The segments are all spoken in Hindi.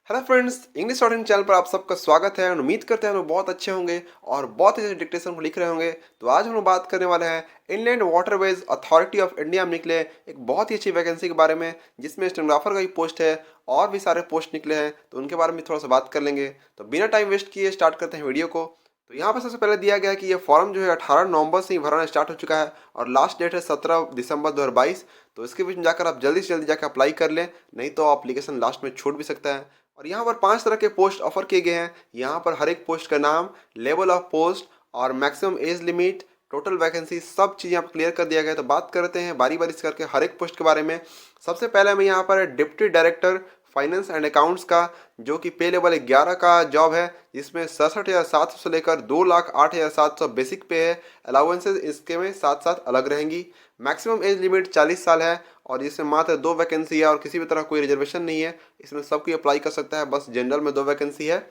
Hello friends, English student channel पर आप सबका स्वागत है और उम्मीद करते हैं लोग बहुत अच्छे होंगे और बहुत अच्छे डिक्टेशन को लिख रहे होंगे। तो आज हम लोग बात करने वाले हैं inland waterways authority of India में निकले एक बहुत ही अच्छी वैकेंसी के बारे में, जिसमें स्टेनोग्राफर का भी पोस्ट है और भी सारे पोस्ट निकले हैं। तो उनके बारे में थोड़ा सा बात कर लेंगे। तो बिना टाइम वेस्ट किए स्टार्ट करते हैं वीडियो को। तो यहाँ पर सबसे पहले दिया गया है कि ये फॉर्म जो है 18 नवंबर से ही भरना स्टार्ट हो चुका है और लास्ट डेट है 17 दिसंबर 2022। तो इसके बीच में जाकर आप जल्दी से जल्दी जाकर अप्लाई कर लें, नहीं तो एप्लीकेशन लास्ट में छूट भी सकता है। और यहाँ पर 5 तरह के पोस्ट ऑफर किए गए हैं। यहाँ पर हर एक पोस्ट का नाम, लेवल ऑफ पोस्ट और maximum age limit, total vacancy, सब चीज़ यहाँ पर क्लियर कर दिया गया है। तो बात करते हैं बारी बारी से करके हर एक पोस्ट के बारे में। सबसे पहले हमें यहाँ पर deputy director finance and accounts का, जो कि पे लेवल 11 का जॉब है, जिसमें 67,700 से लेकर 2,08,700 बेसिक पे है। अलाउंसेज इसके में साथ साथ अलग रहेंगी। मैक्सिमम एज लिमिट 40 साल है और इसमें मात्र 2 वैकेंसी है और किसी भी तरह कोई रिजर्वेशन नहीं है। इसमें सब कोई अप्लाई कर सकता है, बस जनरल में 2 वैकेंसी है।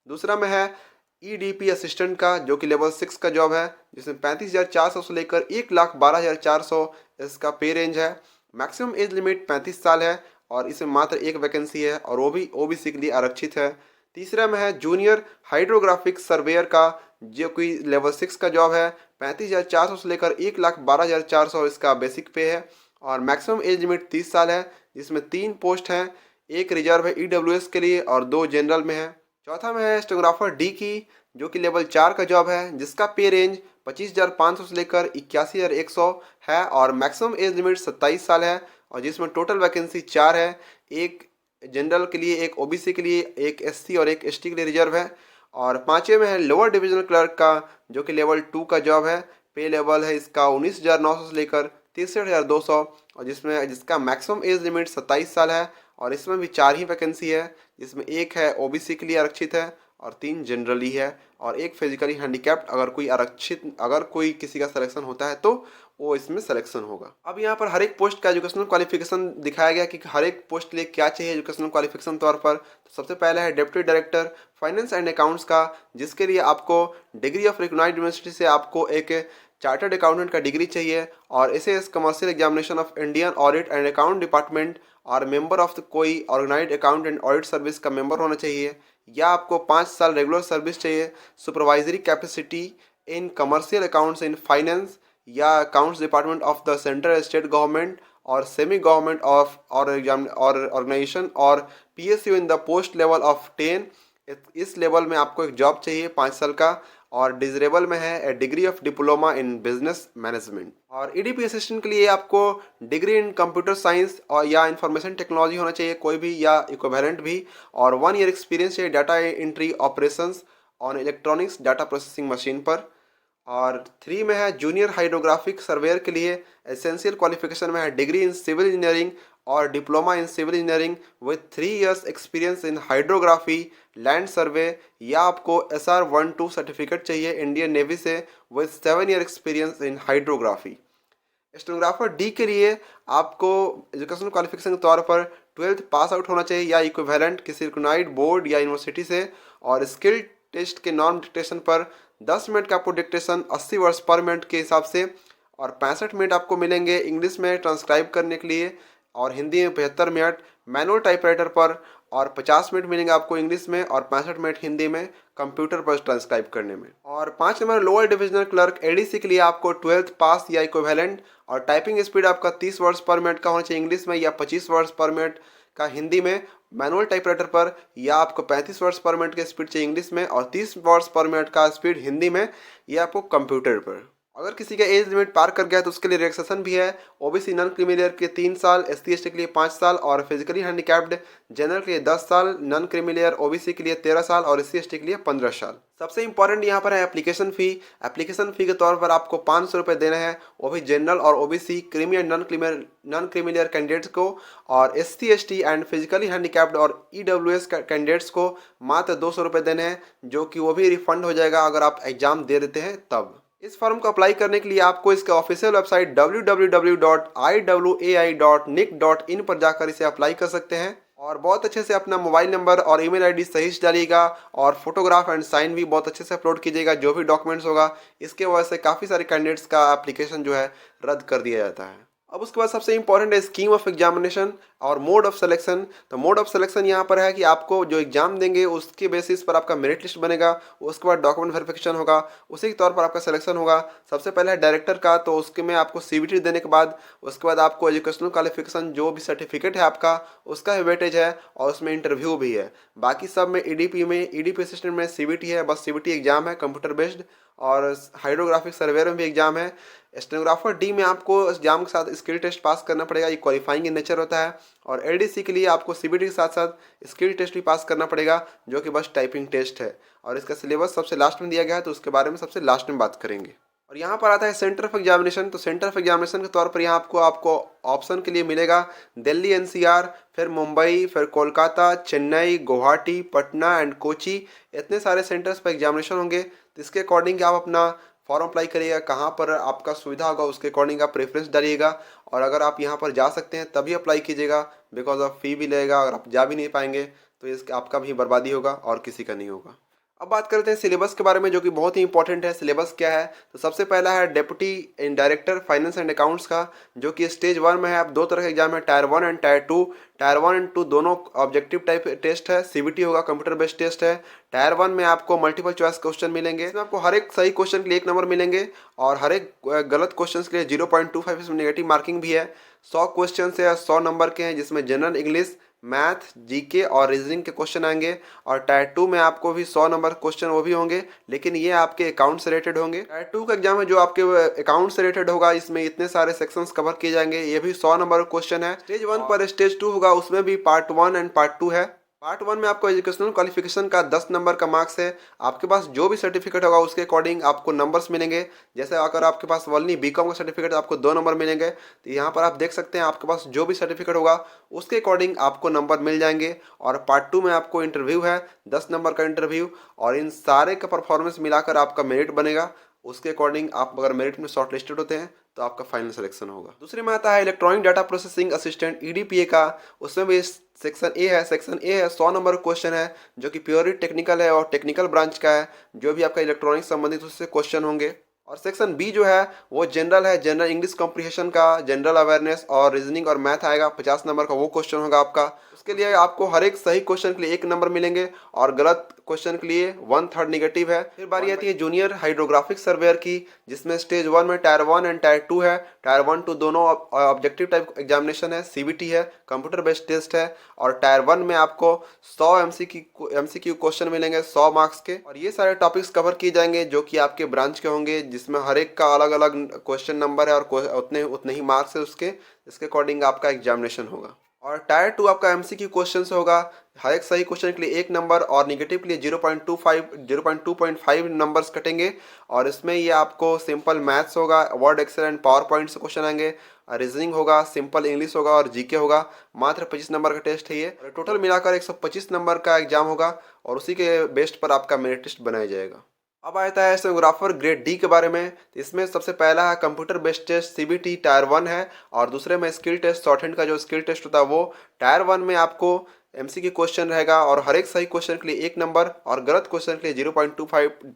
दूसरा में है ईडीपी असिस्टेंट का, जो कि लेवल 6 का जॉब है, जिसमें 35,400 से लेकर 1,12,400 इसका पे रेंज है। मैक्सिमम एज लिमिट 35 साल है और इसमें मात्र 1 वैकेंसी है और वो भी ओबीसी के लिए आरक्षित है। तीसरा में है जूनियर हाइड्रोग्राफिक सर्वेयर का, जो कि लेवल 6 का जॉब है, 35,400 से लेकर 1,12,400 इसका बेसिक पे है और मैक्सिमम एज लिमिट 30 साल है, जिसमें 3 पोस्ट हैं, एक रिजर्व है ईडब्ल्यूएस के लिए और 2 जनरल में है। चौथा में है स्टेनोग्राफर डी की, जो कि लेवल 4 का जॉब है, जिसका पे रेंज 25,500 से लेकर 81,100 है और मैक्सिमम एज लिमिट 27 साल है और जिसमें टोटल वैकेंसी 4 है, एक जनरल के लिए, एक ओबीसी के लिए, एक एससी और एक एसटी के लिए रिजर्व है। और पाँचवें में है लोअर डिविजनल क्लर्क का, जो कि लेवल 2 का जॉब है, पे लेवल है इसका 19,900 से लेकर 63,200 और जिसका मैक्सिमम एज लिमिट 27 साल है और इसमें भी 4 ही वैकेंसी है, जिसमें एक है ओबीसी के लिए आरक्षित है और 3 जनरली है और एक फिजिकली हैंडीकैप्ड। अगर कोई किसी का सिलेक्शन होता है तो वो इसमें सिलेक्शन होगा। अब यहाँ पर हर एक पोस्ट का एजुकेशनल क्वालिफिकेशन दिखाया गया कि हर एक पोस्ट के लिए क्या चाहिए एजुकेशनल क्वालिफिकेशन तौर पर। तो सबसे पहले है deputy director finance and accounts का, जिसके लिए आपको डिग्री ऑफ रिकॉग्नाइज्ड यूनिवर्सिटी से आपको एक चार्टर्ड अकाउंटेंट का डिग्री चाहिए और इसे commercial examination of Indian audit and account department और मेंबर ऑफ कोई organised account and audit service का मेंबर होना चाहिए, या आपको 5 साल रेगुलर सर्विस चाहिए supervisory capacity in commercial accounts in finance या accounts department of the central state government और सेमी गवर्नमेंट ऑफ और ऑर्गेनाइजेशन और PSU in the post level of 10। इस लेवल में आपको एक जॉब चाहिए 5 साल का। और डिजरेबल में है a degree of diploma in business management. और ईडीपी असिस्टेंट के लिए आपको डिग्री इन कंप्यूटर साइंस और या इंफॉर्मेशन टेक्नोलॉजी होना चाहिए, कोई भी या इक्विवेलेंट भी, और 1 ईयर एक्सपीरियंस चाहिए data entry operations on electronics data processing machine पर। और 3 में है जूनियर हाइड्रोग्राफिक सर्वेयर के लिए एसेंशियल क्वालिफिकेशन में है डिग्री इन सिविल इंजीनियरिंग और diploma in civil engineering with 3 years experience in hydrography land survey, या आपको SR12 सर्टिफिकेट चाहिए इंडियन नेवी से with 7 year experience in hydrography. Stenographer D के लिए आपको एजुकेशनल क्वालिफिकेशन के तौर पर 12th पास आउट होना चाहिए या इक्विवेलेंट किसी रिकॉग्नाइज्ड बोर्ड या यूनिवर्सिटी से, और स्किल टेस्ट के नॉन डिक्टेशन पर 10 मिनट का आपको डिक्टेशन 80 वर्ड्स पर मिनट के हिसाब से, और 65 मिनट आपको मिलेंगे इंग्लिश में ट्रांसक्राइब करने के लिए और हिंदी में 75 मिनट मैनुअल टाइपराइटर पर, और 50 मिनट मिलेंगे आपको इंग्लिश में और 65 मिनट हिंदी में कंप्यूटर पर ट्रांसक्राइब करने में। और 5 number lower divisional clerk ADC के लिए आपको 12th पास या इक्विवेलेंट और टाइपिंग स्पीड आपका 30 वर्ड्स पर मिनट का होना चाहिए इंग्लिश में या 25 वर्ड्स पर मिनट का हिंदी में मैनुअल टाइपराइटर पर, या आपको 35 वर्ड्स पर मिनट की स्पीड चाहिए इंग्लिश में और 30 वर्ड्स पर मिनट का स्पीड हिंदी में, या आपको कंप्यूटर पर। अगर किसी का एज लिमिट पार कर गया तो उसके लिए रिलैक्सेशन भी है। ओबीसी नॉन क्रीमिलियर के 3 साल, एसटी एसटी के लिए 5 साल और फिजिकली हैंडीकैप्ड जनरल के लिए 10 साल, नॉन क्रीमिलियर ओबीसी के लिए 13 साल और एससी एसटी के लिए 15 साल। सबसे इंपॉर्टेंट यहाँ पर है एप्लीकेशन फ़ी। एप्लीकेशन फ़ी के तौर पर आपको 500 रुपये देना है, वो भी जनरल और OBC creamy and non creamy layer candidates को, और SC ST and physically handicapped और ईडब्ल्यूएस कैंडिडेट्स को मात्र 200 रुपये देने हैं, जो कि वो भी रिफंड हो जाएगा अगर आप एग्जाम दे देते हैं तब। इस फॉर्म को अप्लाई करने के लिए आपको इसके ऑफिशियल वेबसाइट www.iwai.nic.in पर जाकर इसे अप्लाई कर सकते हैं, और बहुत अच्छे से अपना मोबाइल नंबर और ईमेल आईडी सही से डालिएगा और फोटोग्राफ एंड साइन भी बहुत अच्छे से अपलोड कीजिएगा जो भी डॉक्यूमेंट्स होगा। इसके वजह से काफ़ी सारे कैंडिडेट्स का एप्लीकेशन जो है रद्द कर दिया जाता है। अब उसके बाद सबसे इंपॉर्टेंट है स्कीम ऑफ एग्जामिनेशन और मोड ऑफ सिलेक्शन। तो मोड ऑफ सिलेक्शन यहाँ पर है कि आपको जो एग्जाम देंगे उसके बेसिस पर आपका मेरिट लिस्ट बनेगा, उसके बाद डॉक्यूमेंट वेरिफिकेशन होगा, उसी के तौर पर आपका सिलेक्शन होगा। सबसे पहले है डायरेक्टर का, तो उसके में आपको सीबीटी देने के बाद उसके बाद आपको एजुकेशनल क्वालिफिकेशन जो भी सर्टिफिकेट है आपका उसका वेटेज है और उसमें इंटरव्यू भी है। बाकी सब में ईडीपी असिस्टेंट में सीबीटी है, बस सीबीटी एग्जाम है कंप्यूटर बेस्ड, और हाइड्रोग्राफिक सर्वेयर में भी एग्जाम है। स्टेनोग्राफर डी में आपको एग्जाम के साथ स्किल टेस्ट पास करना पड़ेगा, ये क्वालिफाइंग इन नेचर होता है। और एलडीसी के लिए आपको सीबीटी के साथ साथ स्किल टेस्ट भी पास करना पड़ेगा जो कि बस टाइपिंग टेस्ट है। और इसका सिलेबस सबसे लास्ट में दिया गया है, तो उसके बारे में सबसे लास्ट में बात करेंगे। और यहाँ पर आता है सेंटर ऑफ एग्जामिनेशन। तो सेंटर ऑफ एग्जामिनेशन के तौर पर यहाँ आपको ऑप्शन के लिए मिलेगा दिल्ली एनसीआर, फिर मुंबई, फिर कोलकाता, चेन्नई, गुवाहाटी, पटना एंड कोची। इतने सारे सेंटर्स पर एग्जामिनेशन होंगे, तो इसके अकॉर्डिंग आप अपना फॉर्म अप्लाई करिएगा, कहाँ पर आपका सुविधा होगा उसके अकॉर्डिंग आप प्रेफरेंस डालिएगा। और अगर आप यहाँ पर जा सकते हैं तभी अप्लाई कीजिएगा, बिकॉज ऑफ फी भी लगेगा। अगर आप जा भी नहीं पाएंगे तो इसका आपका भी बर्बादी होगा और किसी का नहीं होगा। अब बात करते हैं सिलेबस के बारे में, जो कि बहुत ही इंपॉर्टेंट है। सिलेबस क्या है, तो सबसे पहला है deputy in director finance and accounts का, जो कि स्टेज 1 में है। अब दो तरह के एग्जाम है, tyre 1 and tyre 2। Tyre 1 and 2 दोनों ऑब्जेक्टिव टाइप टेस्ट है, सीबीटी होगा, कंप्यूटर बेस्ड टेस्ट है। टायर 1 में आपको मल्टीपल चॉइस क्वेश्चन मिलेंगे, इसमें आपको हर एक सही क्वेश्चन के लिए 1 नंबर मिलेंगे और हर एक गलत क्वेश्चन के लिए 0.25 इसमें नेगेटिव मार्किंग भी है। 100 क्वेश्चन है, 100 नंबर के हैं, जिसमें जनरल इंग्लिश, मैथ, जीके और रीजनिंग के क्वेश्चन आएंगे। और टायर 2 में आपको भी 100 नंबर क्वेश्चन वो भी होंगे, लेकिन ये आपके अकाउंट से रिलेटेड होंगे। टायर 2 का एग्जाम है जो आपके अकाउंट से रिलेटेड होगा, इसमें इतने सारे सेक्शंस कवर किए जाएंगे, ये भी 100 नंबर क्वेश्चन है। स्टेज 1 पर स्टेज 2 होगा, उसमें भी पार्ट 1 एंड पार्ट 2 है। पार्ट 1 में आपको एजुकेशनल क्वालिफिकेशन का 10 नंबर का मार्क्स है। आपके पास जो भी सर्टिफिकेट होगा उसके अकॉर्डिंग आपको नंबर्स मिलेंगे। जैसे अगर आपके पास वल्नी बीकॉम का सर्टिफिकेट आपको 2 नंबर मिलेंगे, तो यहाँ पर आप देख सकते हैं आपके पास जो भी सर्टिफिकेट होगा उसके अकॉर्डिंग आपको नंबर मिल जाएंगे। और पार्ट 2 में आपको इंटरव्यू है, 10 नंबर का इंटरव्यू, और इन सारे का परफॉर्मेंस मिलाकर आपका मेरिट बनेगा। उसके अकॉर्डिंग आप अगर मेरिट में शॉर्ट लिस्टेड होते हैं तो आपका फाइनल सिलेक्शन होगा। दूसरे में आता है इलेक्ट्रॉनिक डाटा प्रोसेसिंग असिस्टेंट ईडीपीए का, उसमें भी सेक्शन ए है। सेक्शन ए है, 100 नंबर क्वेश्चन है, जो कि प्योरली टेक्निकल है और टेक्निकल ब्रांच का है, जो भी आपका इलेक्ट्रॉनिक संबंधित उससे क्वेश्चन होंगे। और सेक्शन बी जो है वो जनरल है, जनरल इंग्लिश कॉम्प्रिहेंशन का, जनरल अवेयरनेस और रीजनिंग और मैथ आएगा, 50 नंबर का वो क्वेश्चन होगा आपका। उसके लिए आपको हर एक सही क्वेश्चन के लिए 1 नंबर मिलेंगे और गलत क्वेश्चन के लिए 1/3 निगेटिव है। फिर बारी आती है जूनियर हाइड्रोग्राफिक सर्वेयर की, जिसमें स्टेज 1 में टायर 1 एंड टायर 2 है। टायर 1 2 दोनों ऑब्जेक्टिव टाइप एग्जामिनेशन है, सीबीटी है, कंप्यूटर बेस्ड टेस्ट है। और टायर 1 में आपको 100 एमसीक्यू क्वेश्चन मिलेंगे, 100 मार्क्स के। और ये सारे टॉपिक्स कवर किए जाएंगे जो कि आपके ब्रांच के होंगे, जिसमें हर एक का अलग अलग क्वेश्चन नंबर है और उतने उतने ही मार्क्स है उसके, इसके अकॉर्डिंग आपका एग्जामिनेशन होगा। और टायर 2 आपका एमसीक्यू क्वेश्चन होगा, हर एक सही क्वेश्चन के लिए 1 नंबर और निगेटिव के लिए 0.2.5 नंबर्स कटेंगे। और इसमें ये आपको सिंपल मैथ्स होगा, Word Excel and PowerPoint से क्वेश्चन आएंगे, रीजनिंग होगा, सिंपल इंग्लिश होगा और जीके होगा। मात्र 25 नंबर का टेस्ट है ये, टोटल मिलाकर 125 नंबर का एग्जाम होगा और उसी के बेस्ट पर आपका मेरिट लिस्ट बनाया जाएगा। अब आता है स्टेनोग्राफर ग्रेड डी के बारे में। तो इसमें सबसे पहला है computer based test, CBT tier 1 है, और दूसरे में स्किल टेस्ट, शॉर्ट हैंड का जो स्किल टेस्ट होता है वो। टायर 1 में आपको एमसीक्यू क्वेश्चन रहेगा और हर एक सही क्वेश्चन के लिए 1 नंबर और गलत क्वेश्चन के लिए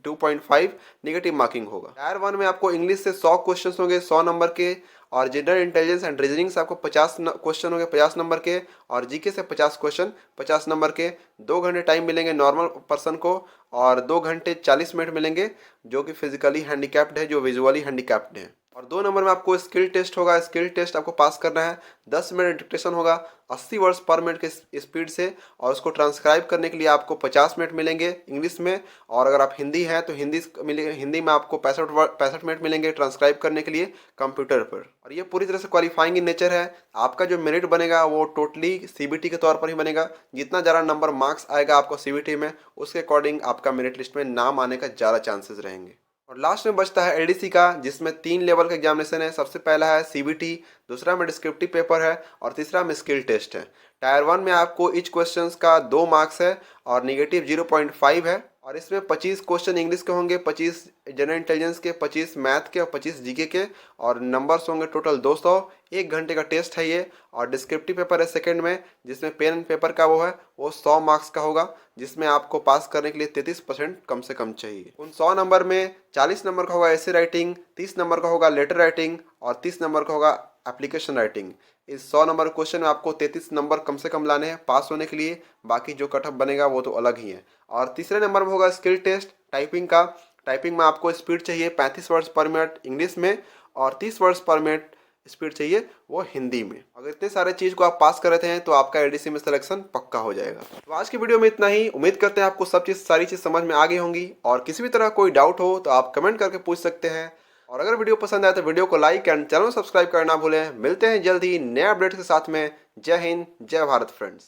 2.5 निगेटिव मार्किंग होगा। टायर 1 में आपको इंग्लिश से 100 क्वेश्चन होंगे, 100 नंबर के, और जनरल इंटेलिजेंस एंड रीजनिंग से आपको 50 क्वेश्चन होंगे, 50 नंबर के, और जीके से 50 क्वेश्चन 50 नंबर के। 2 घंटे टाइम मिलेंगे नॉर्मल पर्सन को, और 2 घंटे 40 मिनट मिलेंगे जो कि फिजिकली हैंडीकैप्ड है, जो विजुअली हैंडीकैप्ड है। और 2 नंबर में आपको स्किल टेस्ट होगा, स्किल टेस्ट आपको पास करना है। 10 मिनट डिक्टेशन होगा 80 वर्ड्स पर मिनट के स्पीड से, और उसको ट्रांसक्राइब करने के लिए आपको 50 मिनट मिलेंगे इंग्लिश में। और अगर आप हिंदी हैं तो हिंदी में आपको 65 मिनट मिलेंगे ट्रांसक्राइब करने के लिए कंप्यूटर पर। और ये पूरी तरह से क्वालिफाइंग इन नेचर है। आपका जो मेरिट बनेगा वो टोटली सीबीटी के तौर पर ही बनेगा। जितना ज़्यादा नंबर मार्क्स आएगा आपको सीबीटी में, उसके अकॉर्डिंग आपका मेरिट लिस्ट में नाम आने का ज़्यादा चांसेस रहेंगे। और लास्ट में बचता है एलडीसी का, जिसमें 3 लेवल का एग्जामिनेशन है। सबसे पहला है सीबीटी, दूसरा में डिस्क्रिप्टिव पेपर है, और तीसरा में स्किल टेस्ट है। टायर 1 में आपको ईच क्वेश्चंस का 2 मार्क्स है और निगेटिव 0.5 है। और इसमें 25 क्वेश्चन इंग्लिश के होंगे, 25 जनरल इंटेलिजेंस के, 25 मैथ के और 25 जीके के, और नंबर्स होंगे टोटल 200। 1 घंटे का टेस्ट है ये। और डिस्क्रिप्टिव पेपर है सेकंड में, जिसमें पेन एंड पेपर का वो 100 मार्क्स का होगा, जिसमें आपको पास करने के लिए 33% कम से कम चाहिए। उन 100 नंबर में 40 नंबर का होगा ऐसे राइटिंग, 30 नंबर का होगा लेटर राइटिंग, और 30 नंबर का होगा एप्लीकेशन राइटिंग। इस 100 नंबर क्वेश्चन में आपको 33 नंबर कम से कम लाने हैं पास होने के लिए, बाकी जो कट ऑफ बनेगा वो तो अलग ही है। और तीसरे नंबर में होगा स्किल टेस्ट टाइपिंग का। टाइपिंग में आपको स्पीड चाहिए 35 वर्ड्स पर मिनट इंग्लिश में और 30 वर्ड्स पर मिनट स्पीड चाहिए वो हिंदी में। अगर इतने सारे चीज़ को आप पास कर रहे हैं तो आपका एडीसी में सिलेक्शन पक्का हो जाएगा। तो आज की वीडियो में इतना ही। उम्मीद करते हैं आपको सब चीज़ सारी चीज़ समझ में आ गई होंगी, और किसी भी तरह कोई डाउट हो तो आप कमेंट करके पूछ सकते हैं। और अगर वीडियो पसंद आए तो वीडियो को लाइक एंड चैनल सब्सक्राइब करना भूलें। मिलते हैं जल्दी नए अपडेट के साथ में। जय हिंद, जय भारत फ्रेंड्स।